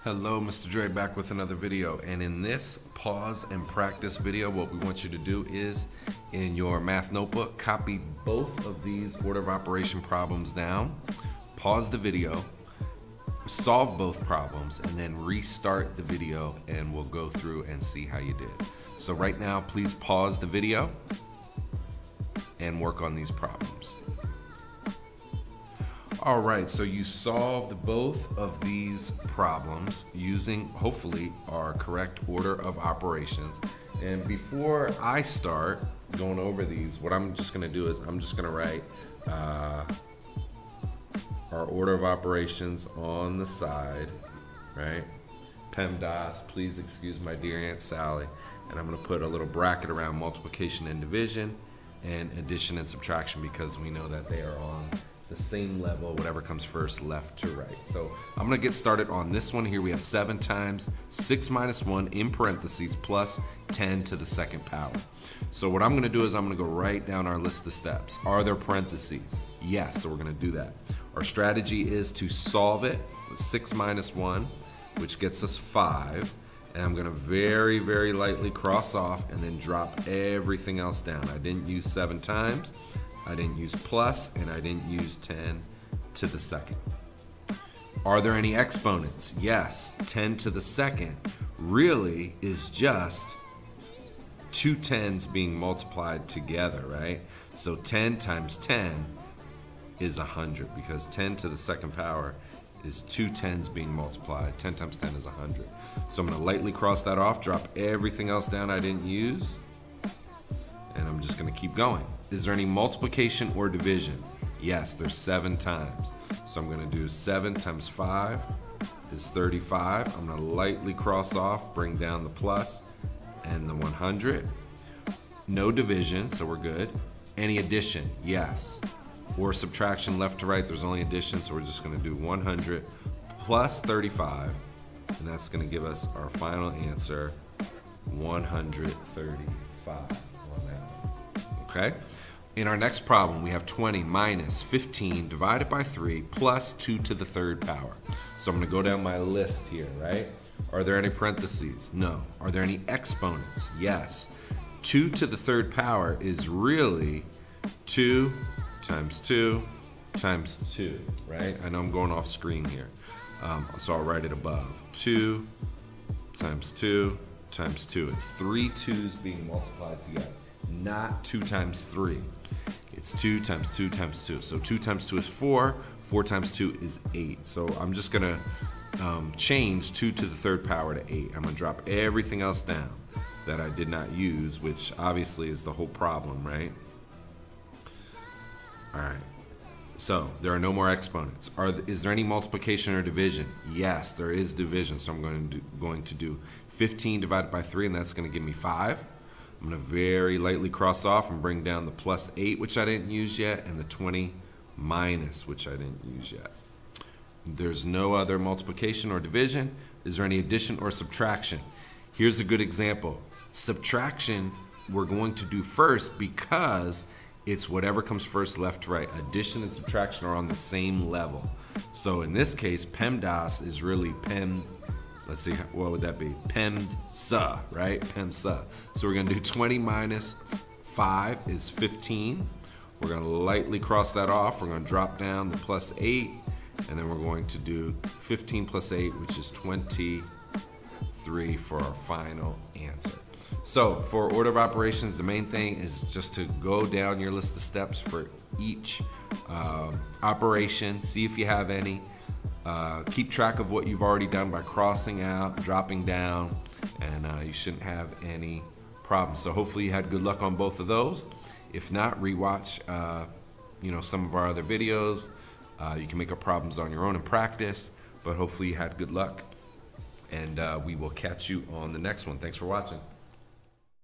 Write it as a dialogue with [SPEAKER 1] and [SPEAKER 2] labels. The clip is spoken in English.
[SPEAKER 1] Hello, Mr. Dre back with another video, and in this pause and practice video, what we want you to do is, in your math notebook, copy both of these order of operation problems down, pause the video, solve both problems, and then restart the video, and we'll go through and see how you did. So right now, please pause the video and work on these problems. All right, so you solved both of these problems using, hopefully, our correct order of operations. And before I start going over these, what I'm just gonna do is I'm just gonna write our order of operations on the side, right? PEMDAS, please excuse my dear Aunt Sally. And I'm gonna put a little bracket around multiplication and division and addition and subtraction because we know that they are on the same level, whatever comes first, left to right. So I'm gonna get started on this one here. We have 7 times 6 minus 1 in parentheses plus 10 to the second power. So what I'm gonna do is I'm gonna go right down our list of steps. Are there parentheses? Yes, so we're gonna do that. Our strategy is to solve it with 6 minus 1, which gets us 5. And I'm gonna very, very lightly cross off and then drop everything else down. I didn't use 7 times. I didn't use plus, and I didn't use 10 to the second. Are there any exponents? Yes, 10 to the second really is just 2 tens being multiplied together, right? So 10 times 10 is 100 because 10 to the second power is 2 tens being multiplied. 10 times 10 is 100. So I'm gonna lightly cross that off, drop everything else down I didn't use, and I'm just gonna keep going. Is there any multiplication or division? Yes, there's 7 times. So I'm gonna do 7 times 5 is 35. I'm gonna lightly cross off, bring down the plus and the 100. No division, so we're good. Any addition? Yes. Or subtraction left to right, there's only addition, so we're just gonna do 100 plus 35, and that's gonna give us our final answer, 135 on that one. Okay? In our next problem, we have 20 minus 15 divided by 3 plus 2 to the third power. So I'm gonna go down my list here, right? Are there any parentheses? No. Are there any exponents? Yes. 2 to the third power is really 2 times 2 times 2, right? I know I'm going off screen here, so I'll write it above. 2 times 2 times 2. It's 3 2's being multiplied together, not 2 times 3. It's 2 times 2 times 2. So 2 times 2 is 4. 4 times 2 is 8. So I'm just gonna change 2 to the third power to 8. I'm gonna drop everything else down that I did not use, which obviously is the whole problem, right? All right. So there are no more exponents. Is there any multiplication or division? Yes, there is division. So I'm going to do 15 divided by 3, and that's going to give me 5. I'm going to very lightly cross off and bring down the plus 8, which I didn't use yet, and the 20 minus, which I didn't use yet. There's no other multiplication or division. Is there any addition or subtraction? Here's a good example. Subtraction we're going to do first because it's whatever comes first, left to right. Addition and subtraction are on the same level. So in this case, PEMDAS is really let's see, what would that be? PEMDSA, right? PEMDSA. So we're gonna do 20 minus 5 is 15. We're gonna lightly cross that off. We're gonna drop down the plus 8, and then we're going to do 15 plus 8, which is 23 for our final answer. So for order of operations, the main thing is just to go down your list of steps for each operation, see if you have any. Keep track of what you've already done by crossing out, dropping down, and you shouldn't have any problems. So hopefully you had good luck on both of those. If not, rewatch some of our other videos. You can make up problems on your own and practice, but hopefully you had good luck, and we will catch you on the next one. Thanks for watching.